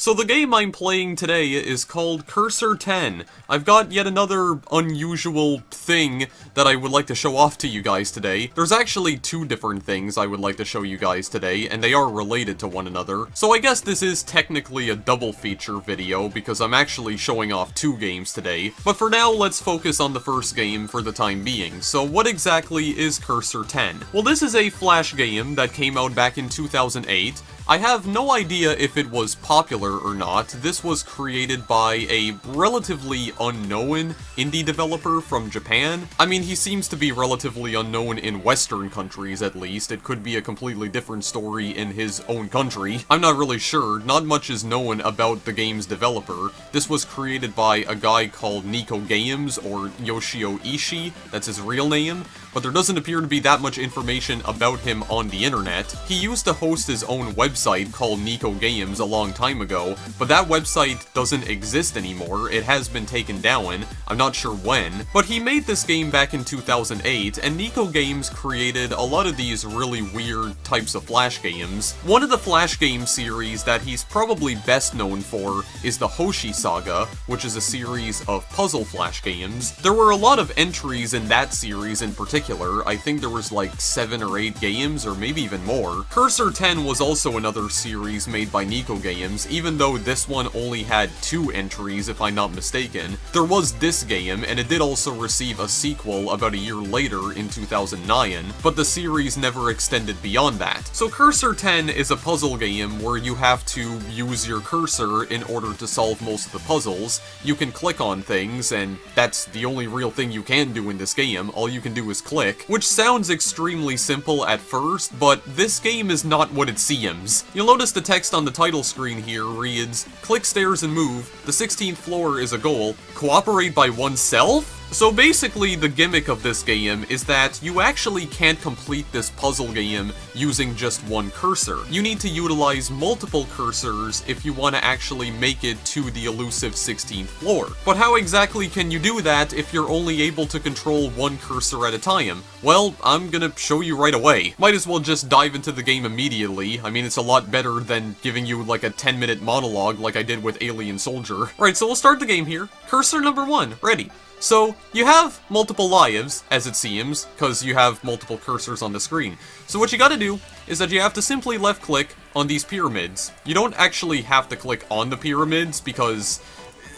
So the game I'm playing today is called Cursor 10. I've got yet another unusual thing that I would like to show off to you guys today. There's actually two different things I would like to show you guys today, and they are related to one another. So I guess this is technically a double feature video, because I'm actually showing off two games today. But for now, let's focus on the first game for the time being. So what exactly is Cursor 10? Well, this is a Flash game that came out back in 2008. I have no idea if it was popular or not. This was created by a relatively unknown indie developer from Japan. I mean, he seems to be relatively unknown in Western countries, at least. It could be a completely different story in his own country. I'm not really sure. Not much is known about the game's developer. This was created by a guy called Nico Games, or Yoshio Ishii. That's his real name. But there doesn't appear to be that much information about him on the internet. He used to host his own website called Nico Games a long time ago, but that website doesn't exist anymore. It has been taken down. I'm not sure when. But he made this game back in 2008, and Nico Games created a lot of these really weird types of Flash games. One of the Flash game series that he's probably best known for is the Hoshi Saga, which is a series of puzzle Flash games. There were a lot of entries in that series in particular. I think there was like 7 or 8 games, or maybe even more. Cursor 10 was also another series made by Nico Games, even though this one only had 2 entries, if I'm not mistaken. There was this game, and it did also receive a sequel about a year later in 2009, but the series never extended beyond that. So Cursor 10 is a puzzle game where you have to use your cursor in order to solve most of the puzzles. You can click on things, and that's the only real thing you can do in this game. All you can do is click, which sounds extremely simple at first, but this game is not what it seems. You'll notice the text on the title screen here reads, "Click stairs and move, the 16th floor is a goal, cooperate by oneself?" So basically, the gimmick of this game is that you actually can't complete this puzzle game using just one cursor. You need to utilize multiple cursors if you want to actually make it to the elusive 16th floor. But how exactly can you do that if you're only able to control one cursor at a time? Well, I'm gonna show you right away. Might as well just dive into the game immediately. I mean, it's a lot better than giving you like a 10-minute monologue like I did with Alien Soldier. Right, so we'll start the game here. Cursor number 1, ready. So, you have multiple lives, as it seems, because you have multiple cursors on the screen. So what you gotta do is that you have to simply left-click on these pyramids. You don't actually have to click on the pyramids, because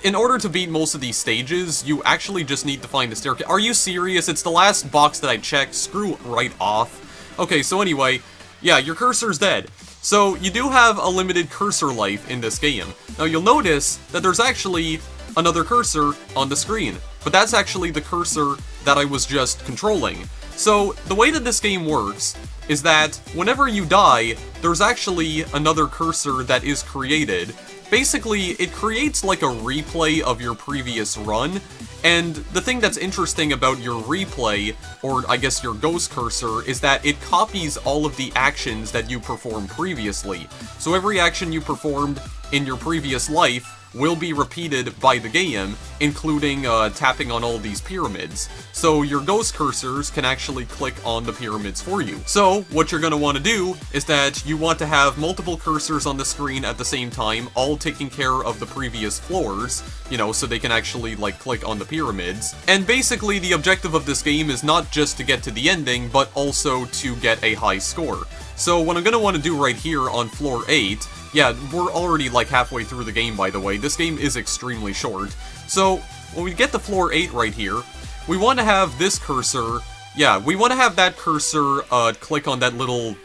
in order to beat most of these stages, you actually just need to find the staircase. Are you serious? It's the last box that I checked. Screw right off. Okay, so anyway, yeah, your cursor's dead. So, you do have a limited cursor life in this game. Now, you'll notice that there's actually another cursor on the screen. But that's actually the cursor that I was just controlling. So, the way that this game works is that whenever you die, there's actually another cursor that is created. Basically, it creates like a replay of your previous run, and the thing that's interesting about your replay, or I guess your ghost cursor, is that it copies all of the actions that you performed previously. So every action you performed in your previous life will be repeated by the game, including tapping on all these pyramids. So your ghost cursors can actually click on the pyramids for you. So what you're going to want to do is that you want to have multiple cursors on the screen at the same time, all taking care of the previous floors, you know, so they can actually like click on the pyramids. And basically the objective of this game is not just to get to the ending, but also to get a high score. So what I'm going to want to do right here on floor 8, yeah, we're already like halfway through the game, by the way. This game is extremely short. So, when we get to floor 8 right here, we want to have this cursor, yeah, we want to have that cursor click on that little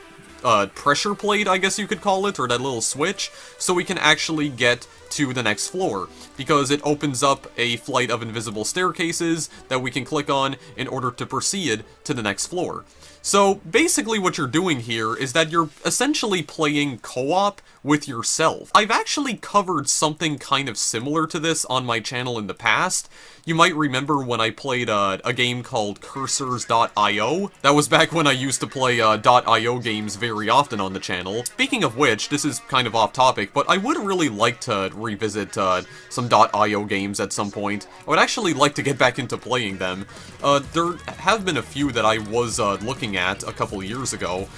pressure plate, I guess you could call it, or that little switch, so we can actually get to the next floor, because it opens up a flight of invisible staircases that we can click on in order to proceed to the next floor. So basically what you're doing here is that you're essentially playing co-op with yourself. I've actually covered something kind of similar to this on my channel in the past. You might remember when I played a game called Cursors.io. That was back when I used to play .io games very often on the channel. Speaking of which, this is kind of off topic, but I would really like to revisit some .io games at some point. I would actually like to get back into playing them. There have been a few that I was looking at a couple years ago,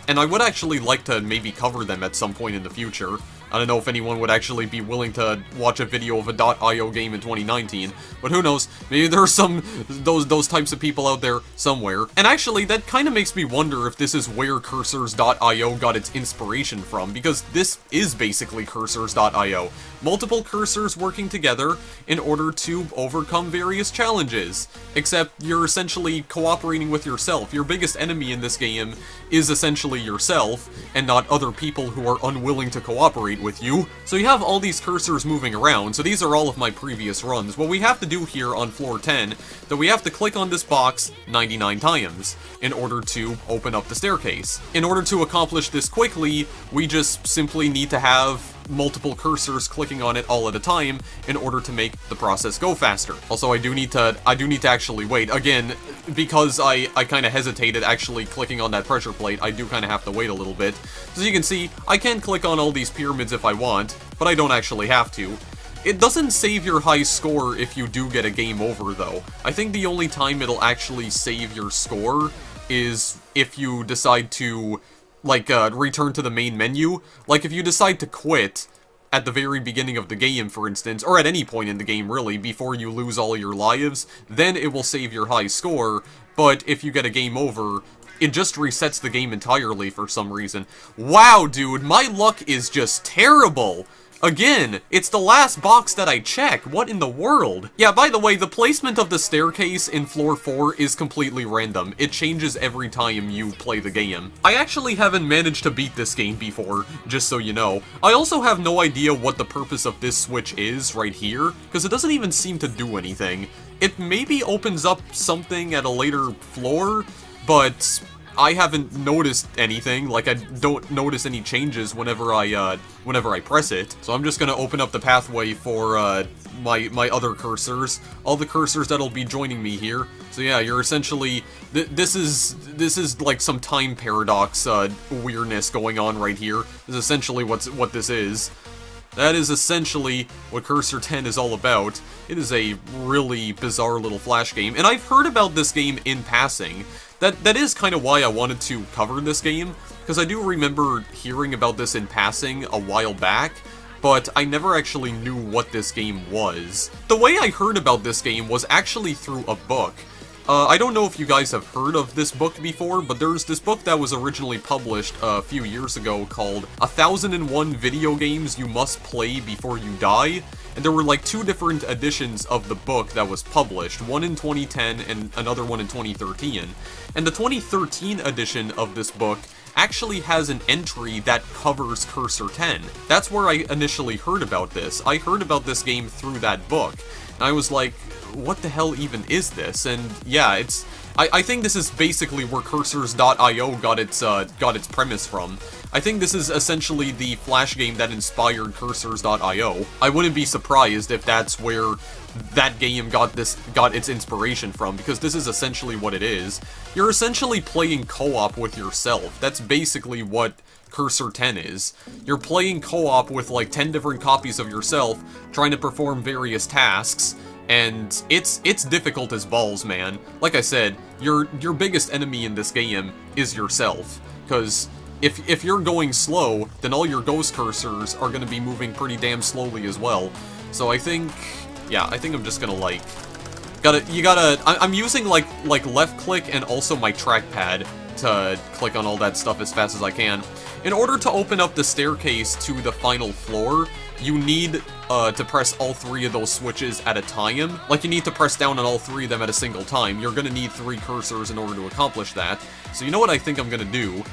and I would actually like to maybe cover them at some point in the future. I don't know if anyone would actually be willing to watch a video of a .io game in 2019, but who knows, maybe there are some, those types of people out there somewhere. And actually, that kind of makes me wonder if this is where Cursors.io got its inspiration from, because this is basically Cursors.io. Multiple cursors working together in order to overcome various challenges, except you're essentially cooperating with yourself. Your biggest enemy in this game is essentially yourself, and not other people who are unwilling to cooperate with you. So you have all these cursors moving around, so these are all of my previous runs. What we have to do here on floor 10, that we have to click on this box 99 times in order to open up the staircase. In order to accomplish this quickly, we just simply need to have multiple cursors clicking on it all at a time in order to make the process go faster. Also, I do need to actually wait. Again, because I kind of hesitated actually clicking on that pressure plate, I do kind of have to wait a little bit. So you can see, I can click on all these pyramids if I want, but I don't actually have to. It doesn't save your high score if you do get a game over, though. I think the only time it'll actually save your score is if you decide to, like, return to the main menu. Like, if you decide to quit at the very beginning of the game, for instance, or at any point in the game, really, before you lose all your lives, then it will save your high score, but if you get a game over, it just resets the game entirely for some reason. Wow, dude, my luck is just terrible! Again, it's the last box that I check. What in the world? Yeah, by the way, the placement of the staircase in floor 4 is completely random. It changes every time you play the game. I actually haven't managed to beat this game before, just so you know. I also have no idea what the purpose of this switch is right here, because it doesn't even seem to do anything. It maybe opens up something at a later floor, but I haven't noticed anything. Like, I don't notice any changes whenever I press it. So I'm just gonna open up the pathway for my other cursors, all the cursors that'll be joining me here. So yeah, you're essentially this is like some time paradox weirdness going on right here. This is essentially what this is. That is essentially what Cursor 10 is all about. It is a really bizarre little Flash game, and I've heard about this game in passing. That is kind of why I wanted to cover this game, because I do remember hearing about this in passing a while back, but I never actually knew what this game was. The way I heard about this game was actually through a book. I don't know if you guys have heard of this book before, but there's this book that was originally published a few years ago called 1001 Video Games You Must Play Before You Die, and there were like 2 different editions of the book that was published, one in 2010 and another one in 2013. And the 2013 edition of this book actually has an entry that covers Cursor 10. That's where I initially heard about this. I heard about this game through that book, and I was like, what the hell even is this? And yeah, it's I think this is basically where Cursors.io got its premise from. I think this is essentially the Flash game that inspired Cursors.io. I wouldn't be surprised if that's where that game got its inspiration from, because this is essentially what it is. You're essentially playing co-op with yourself. That's basically what Cursor 10 is. You're playing co-op with like 10 different copies of yourself, trying to perform various tasks, and it's difficult as balls, man. Like I said, your biggest enemy in this game is yourself, because if you're going slow, then all your ghost cursors are going to be moving pretty damn slowly as well. So I think, yeah, I think I'm just gonna like, I'm using like left click and also my trackpad to click on all that stuff as fast as I can. In order to open up the staircase to the final floor, you need to press all 3 of those switches at a time. Like, you need to press down on all 3 of them at a single time. You're gonna need 3 cursors in order to accomplish that. So you know what I think I'm gonna do?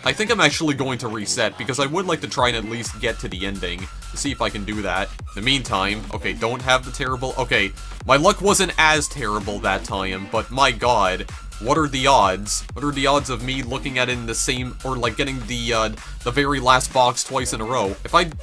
I think I'm actually going to reset, because I would like to try and at least get to the ending, to see if I can do that. In the meantime, okay, don't have the terrible... Okay, my luck wasn't as terrible that time, but my god, what are the odds? What are the odds of me looking at it in the same, or like getting the very last box twice in a row?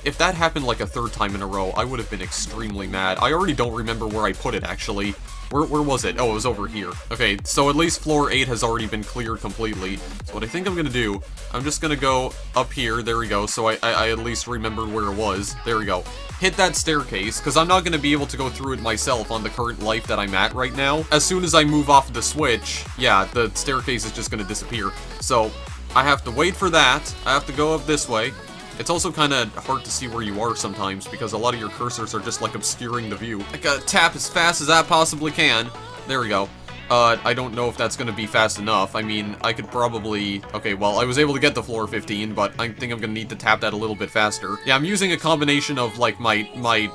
If that happened like a 3rd time in a row, I would have been extremely mad. I already don't remember where I put it, actually. Where was it? Oh, it was over here. Okay, so at least floor 8 has already been cleared completely. So what I think I'm gonna do, I'm just gonna go up here, there we go, so I at least remember where it was. There we go. Hit that staircase, because I'm not gonna be able to go through it myself on the current life that I'm at right now. As soon as I move off the switch, yeah, the staircase is just gonna disappear. So, I have to wait for that, I have to go up this way, It's also kind of hard to see where you are sometimes, because a lot of your cursors are just, like, obscuring the view. I gotta tap as fast as I possibly can. There we go. I don't know if that's gonna be fast enough. I mean, I could probably... Okay, well, I was able to get the floor 15, but I think I'm gonna need to tap that a little bit faster. Yeah, I'm using a combination of, like, my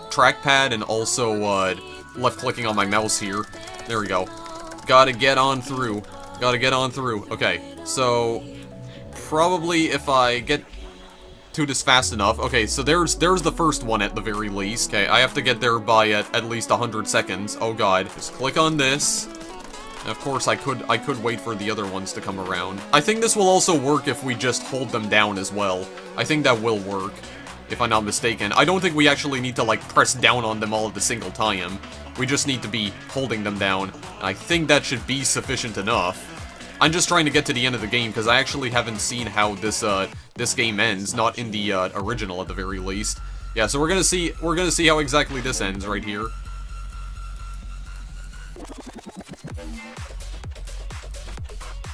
trackpad and also, left-clicking on my mouse here. There we go. Gotta get on through. Gotta get on through. Okay, so... Probably if I get to this fast enough. Okay, so there's the first one at the very least. Okay, I have to get there by at least 100 seconds. Oh god. Just click on this. Of course, I could wait for the other ones to come around. I think this will also work if we just hold them down as well. I think that will work, if I'm not mistaken. I don't think we actually need to, like, press down on them all at the single time. We just need to be holding them down. I think that should be sufficient enough. I'm just trying to get to the end of the game, because I actually haven't seen how this game ends, not in the original at the very least. Yeah, so we're gonna see how exactly this ends right here.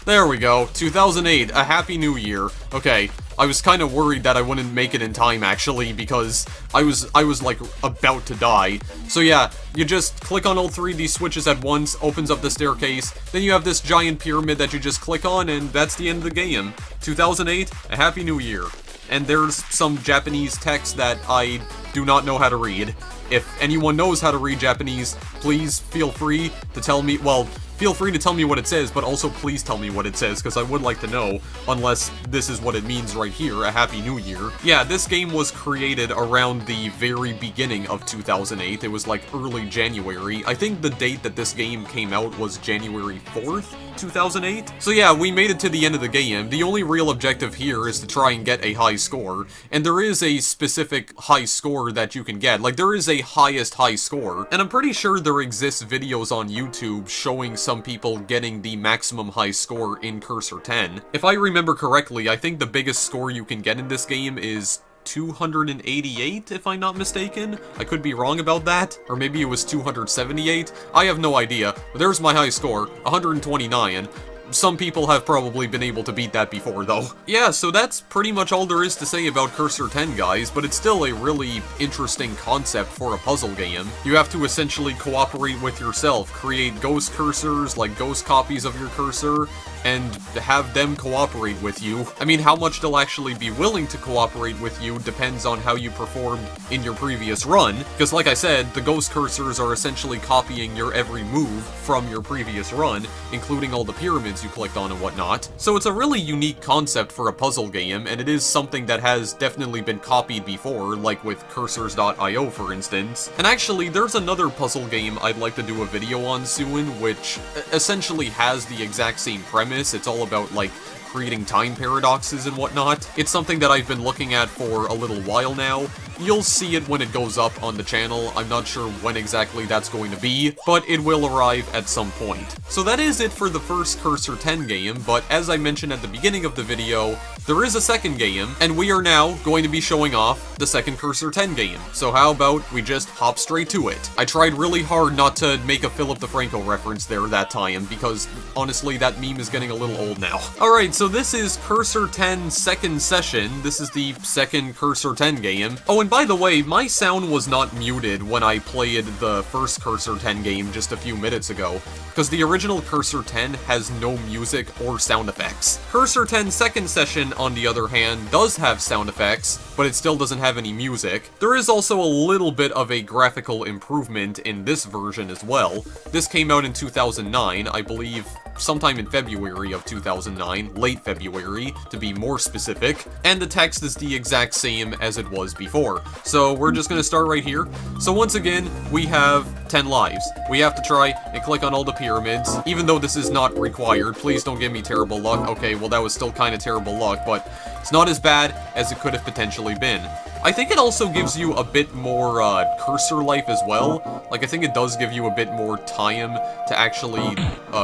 There we go, 2008, a happy new year. Okay, I was kind of worried that I wouldn't make it in time, actually, because I was like, about to die. So yeah, you just click on all three of these switches at once, opens up the staircase, then you have this giant pyramid that you just click on, and that's the end of the game. 2008, a happy new year. And there's some Japanese text that I do not know how to read. If anyone knows how to read Japanese, please feel free to tell me, well, feel free to tell me what it says, but also please tell me what it says, because I would like to know, unless this is what it means right here, a Happy New Year. Yeah, this game was created around the very beginning of 2008. It was like early January. I think the date that this game came out was January 4th, 2008? So yeah, we made it to the end of the game. The only real objective here is to try and get a high score, and there is a specific high score that you can get. Like, there is a highest high score, and I'm pretty sure there exists videos on YouTube showing some people getting the maximum high score in Cursor 10. If I remember correctly, I think the biggest score you can get in this game is 288, if I'm not mistaken. I could be wrong about that, or maybe it was 278. I have no idea. There's my high score, 129. Some people have probably been able to beat that before, though. Yeah, so that's pretty much all there is to say about Cursor 10, guys, but it's still a really interesting concept for a puzzle game. You have to essentially cooperate with yourself, create ghost cursors, like ghost copies of your cursor, and have them cooperate with you. I mean, how much they'll actually be willing to cooperate with you depends on how you performed in your previous run, because like I said, the ghost cursors are essentially copying your every move from your previous run, including all the pyramids you clicked on and whatnot. So it's a really unique concept for a puzzle game, and it is something that has definitely been copied before, like with Cursors.io for instance. And actually, there's another puzzle game I'd like to do a video on soon, which essentially has the exact same premise. It's all about, like, creating time paradoxes and whatnot. It's something that I've been looking at for a little while now. You'll see it when it goes up on the channel. I'm not sure when exactly that's going to be, but it will arrive at some point. So that is it for the first Cursor 10 game, but as I mentioned at the beginning of the video, there is a second game, and we are now going to be showing off the second Cursor 10 game. So how about we just hop straight to it? I tried really hard not to make a Philip DeFranco reference there that time, because honestly, that meme is getting a little old now. Alright, so this is Cursor 10 second session. This is the second Cursor 10 game. Oh, and by the way, my sound was not muted when I played the first Cursor 10 game just a few minutes ago, because the original Cursor 10 has no music or sound effects. Cursor 10 second session, on the other hand, does have sound effects, but it still doesn't have any music. There is also a little bit of a graphical improvement in this version as well. This came out in 2009, I believe sometime in February of 2009, late February, to be more specific, and the text is the exact same as it was before. So we're just gonna start right here. So once again, we have 10 lives. We have to try and click on all the pyramids, even though this is not required. Please don't give me terrible luck. Okay, well that was still kind of terrible luck, but it's not as bad as it could have potentially been. I think it also gives you a bit more cursor life as well. Like, I think it does give you a bit more time to actually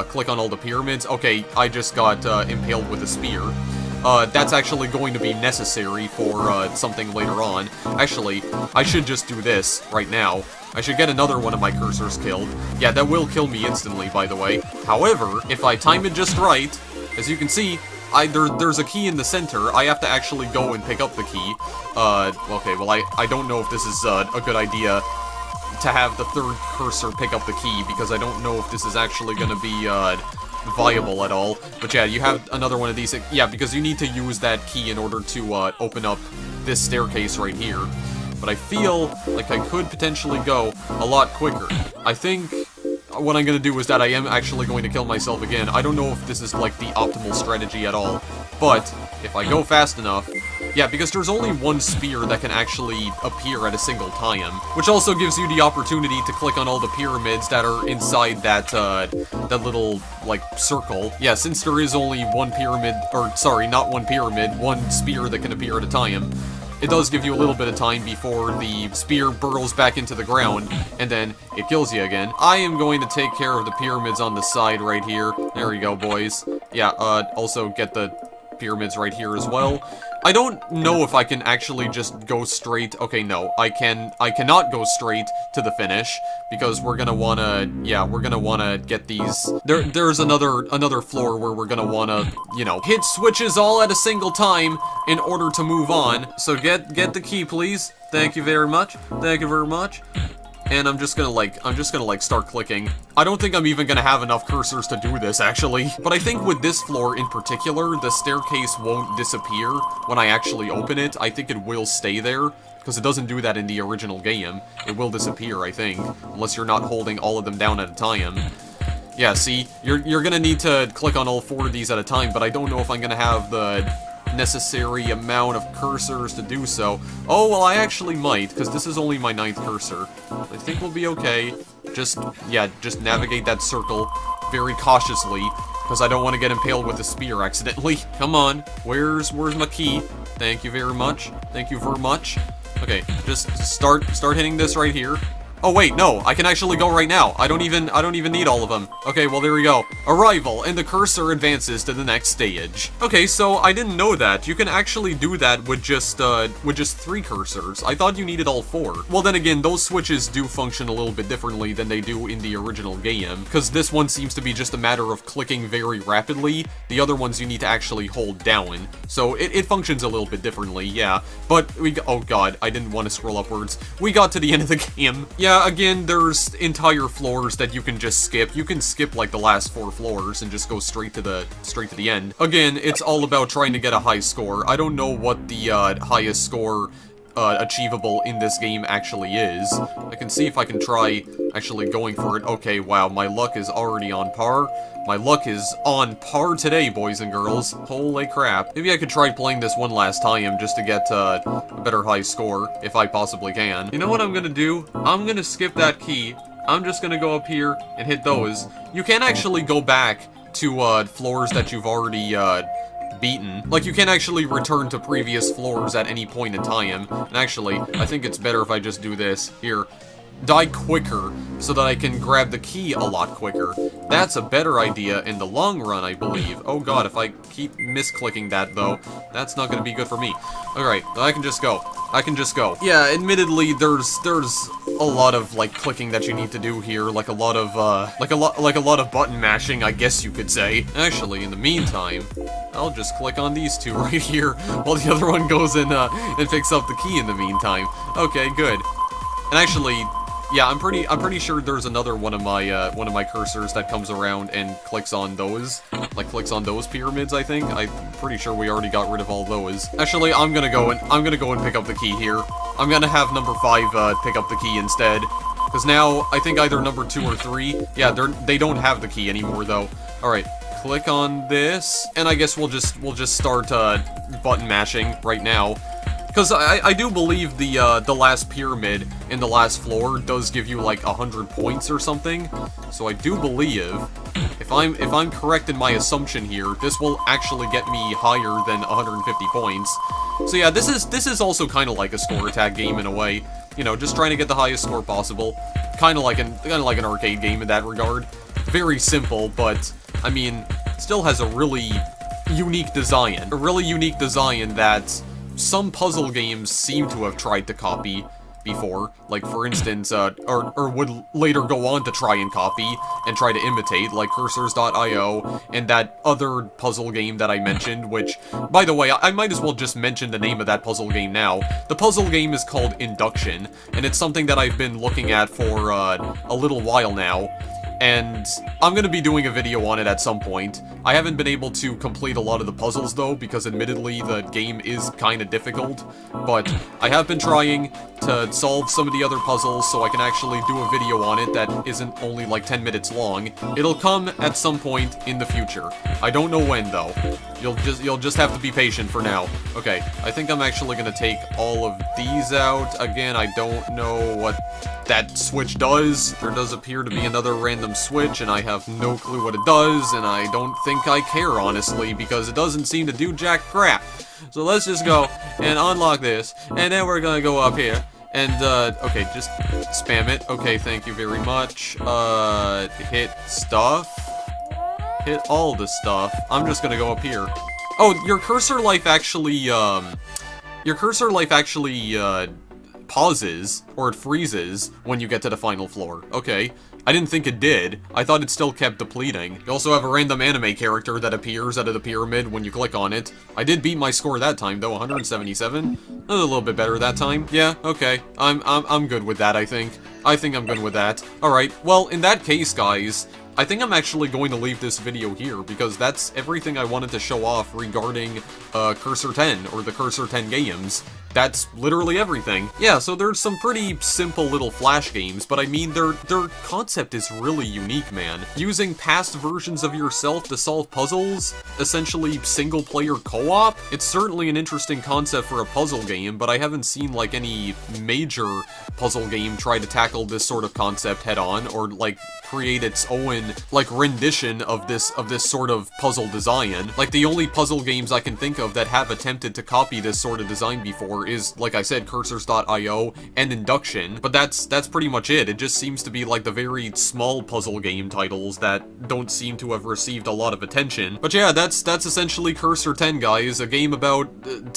click on all the pyramids. Okay, I just got impaled with a spear. That's actually going to be necessary for something later on. Actually, I should just do this right now. I should get another one of my cursors killed. Yeah, that will kill me instantly, by the way. However, if I time it just right, as you can see, there's a key in the center. I have to actually go and pick up the key. Okay, well, I don't know if this is a good idea to have the third cursor pick up the key, because I don't know if this is actually gonna be, viable at all. But yeah, you have another one of these. Yeah, because you need to use that key in order to, open up this staircase right here. But I feel like I could potentially go a lot quicker. I think what I'm gonna do is that I am actually going to kill myself again. I don't know if this is, like, the optimal strategy at all, but if I go fast enough... Yeah, because there's only one spear that can actually appear at a single time, which also gives you the opportunity to click on all the pyramids that are inside that, that little, like, circle. Yeah, since there is only one pyramid, or, sorry, not one pyramid, one spear that can appear at a time, it does give you a little bit of time before the spear burrows back into the ground, and then it kills you again. I am going to take care of the pyramids on the side right here. There we go, boys. Yeah, also get the pyramids right here as well. I don't know if I can actually just go straight. Okay, no, I cannot go straight to the finish, because we're gonna wanna, yeah, we're gonna wanna get these. There's another floor where we're gonna wanna, you know, hit switches all at a single time in order to move on. So get the key, please. Thank you very much. Thank you very much. And I'm just gonna start clicking. I don't think I'm even gonna have enough cursors to do this, actually. But I think with this floor in particular, the staircase won't disappear when I actually open it. I think it will stay there, because it doesn't do that in the original game. It will disappear, I think, unless you're not holding all of them down at a time. Yeah, see? You're gonna need to click on all 4 of these at a time, but I don't know if I'm gonna have the necessary amount of cursors to do so. Oh, well, I actually might, because this is only my 9th cursor. I think we'll be okay. Just navigate that circle very cautiously, because I don't want to get impaled with a spear accidentally. Come on, where's my key? Thank you very much. Thank you very much. Okay, just start hitting this right here. Oh wait, no, I can actually go right now. I don't even need all of them. Okay, well there we go. Arrival, and the cursor advances to the next stage. Okay, so I didn't know that. You can actually do that with just 3 cursors. I thought you needed all 4. Well then again, those switches do function a little bit differently than they do in the original game, because this one seems to be just a matter of clicking very rapidly. The other ones you need to actually hold down. So it functions a little bit differently, yeah. But oh god, I didn't want to scroll upwards. We got to the end of the game. Yeah, again, there's entire floors that you can just skip. You can skip, like, the last 4 floors and just go straight to the end. Again, it's all about trying to get a high score. I don't know what the highest score achievable in this game actually is. I can see if I can try actually going for it. Okay, wow, my luck is already on par. My luck is on par today, boys and girls. Holy crap. Maybe I could try playing this one last time just to get a better high score, if I possibly can. You know what I'm gonna do? I'm gonna skip that key. I'm just gonna go up here and hit those. You can actually go back to floors that you've already beaten. Like, you can actually return to previous floors at any point in time. And actually, I think it's better if I just do this. Here. Die quicker, so that I can grab the key a lot quicker. That's a better idea in the long run, I believe. Oh god, if I keep misclicking that, though, that's not gonna be good for me. Alright, I can just go. I can just go. Yeah, admittedly, there's a lot of, like, clicking that you need to do here, like a lot of button mashing, I guess you could say. Actually, in the meantime, I'll just click on these 2 right here, while the other one goes and picks up the key in the meantime. Okay, good. And actually, yeah, I'm pretty sure there's another one of my cursors that comes around and clicks on those, like clicks on those pyramids. I think I'm pretty sure we already got rid of all those. Actually, I'm gonna go and pick up the key here. I'm gonna have number 5 pick up the key instead, because now I think either number 2 or 3. Yeah, they don't have the key anymore though. All right, click on this, and I guess we'll just start button mashing right now. Because I do believe the last pyramid in the last floor does give you like 100 points or something. So I do believe, if I'm correct in my assumption here, this will actually get me higher than 150 points. So yeah, this is also kind of like a score attack game in a way. You know, just trying to get the highest score possible. Kind of like an arcade game in that regard. Very simple, but I mean, still has a really unique design. A really unique design that some puzzle games seem to have tried to copy, before, like for instance, or would later go on to try and copy and try to imitate, like Cursors.io and that other puzzle game that I mentioned, which, by the way, I might as well just mention the name of that puzzle game now. The puzzle game is called Induction, and it's something that I've been looking at for a little while now. And I'm gonna be doing a video on it at some point. I haven't been able to complete a lot of the puzzles though, because admittedly the game is kinda difficult, but I have been trying to solve some of the other puzzles so I can actually do a video on it that isn't only like 10 minutes long. It'll come at some point in the future. I don't know when though. You'll just have to be patient for now. Okay, I think I'm actually gonna take all of these out. Again, I don't know what that switch does. There does appear to be another random switch, and I have no clue what it does, and I don't think I care, honestly, because it doesn't seem to do jack crap. So let's just go and unlock this, and then we're gonna go up here, and, okay, just spam it. Okay, thank you very much. Hit stuff. Hit all the stuff. I'm just gonna go up here. Oh, your cursor life actually, pauses, or it freezes, when you get to the final floor. Okay. I didn't think it did. I thought it still kept depleting. You also have a random anime character that appears out of the pyramid when you click on it. I did beat my score that time, though, 177. That was a little bit better that time. Yeah, okay. I'm good with that, I think. I think I'm good with that. Alright, well, in that case, guys, I think I'm actually going to leave this video here, because that's everything I wanted to show off regarding Cursor 10, or the Cursor 10 games. That's literally everything. Yeah, so there's some pretty simple little Flash games, but I mean, their concept is really unique, man. Using past versions of yourself to solve puzzles, essentially single-player co-op, it's certainly an interesting concept for a puzzle game, but I haven't seen, like, any major puzzle game try to tackle this sort of concept head-on, or, like, create its own, like, rendition of this sort of puzzle design. Like, the only puzzle games I can think of that have attempted to copy this sort of design before is, like I said, Cursors.io and Induction, but that's pretty much it. It just seems to be like the very small puzzle game titles that don't seem to have received a lot of attention. But yeah, that's essentially Cursor 10, guys, a game about,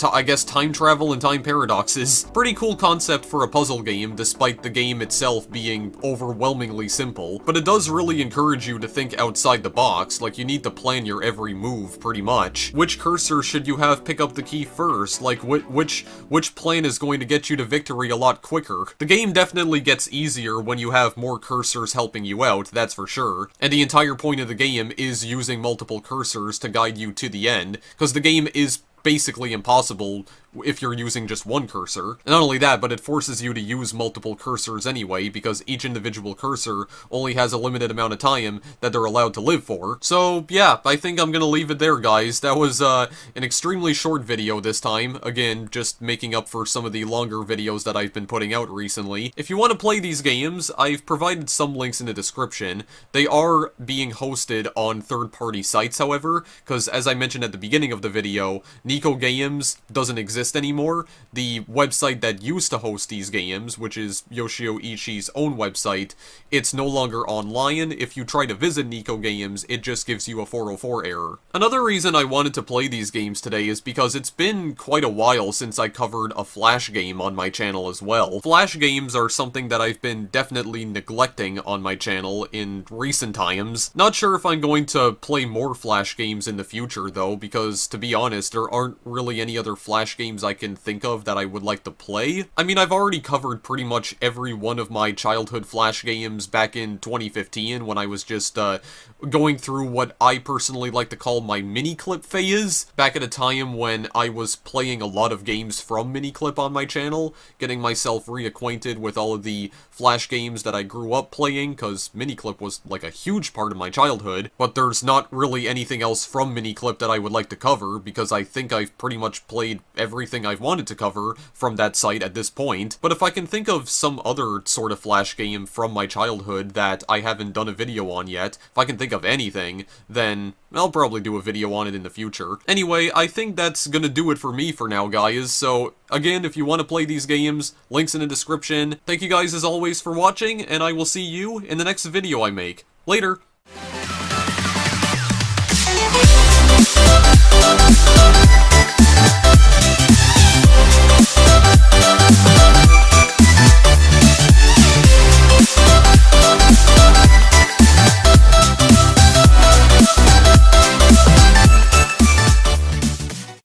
I guess, time travel and time paradoxes. Pretty cool concept for a puzzle game, despite the game itself being overwhelmingly simple, but it does really encourage you to think outside the box. Like, you need to plan your every move, pretty much. Which cursor should you have pick up the key first? Like, which plan is going to get you to victory a lot quicker? The game definitely gets easier when you have more cursors helping you out, that's for sure. And the entire point of the game is using multiple cursors to guide you to the end, because the game is basically impossible if you're using just one cursor. And not only that, but it forces you to use multiple cursors anyway, because each individual cursor only has a limited amount of time that they're allowed to live for. So yeah, I think I'm gonna leave it there, guys. That was an extremely short video this time. Again, just making up for some of the longer videos that I've been putting out recently. If you want to play these games, I've provided some links in the description. They are being hosted on third-party sites, however, because as I mentioned at the beginning of the video, Nico Games doesn't exist anymore. The website that used to host these games, which is Yoshio Ishii's own website, it's no longer online. If you try to visit Nico Games, it just gives you a 404 error. Another reason I wanted to play these games today is because it's been quite a while since I covered a Flash game on my channel as well. Flash games are something that I've been definitely neglecting on my channel in recent times. Not sure if I'm going to play more Flash games in the future though, because to be honest, there aren't really any other Flash games I can think of that I would like to play. I mean, I've already covered pretty much every one of my childhood Flash games back in 2015 when I was just going through what I personally like to call my mini-clip phase, back at a time when I was playing a lot of games from mini-clip on my channel, getting myself reacquainted with all of the Flash games that I grew up playing, because mini-clip was like a huge part of my childhood, but there's not really anything else from mini-clip that I would like to cover, because I think I've pretty much played everything I've wanted to cover from that site at this point. But if I can think of some other sort of Flash game from my childhood that I haven't done a video on yet, if I can think of anything, then I'll probably do a video on it in the future. Anyway, I think that's gonna do it for me for now, guys, so again, if you want to play these games, links in the description. Thank you guys as always for watching, and I will see you in the next video I make. Later!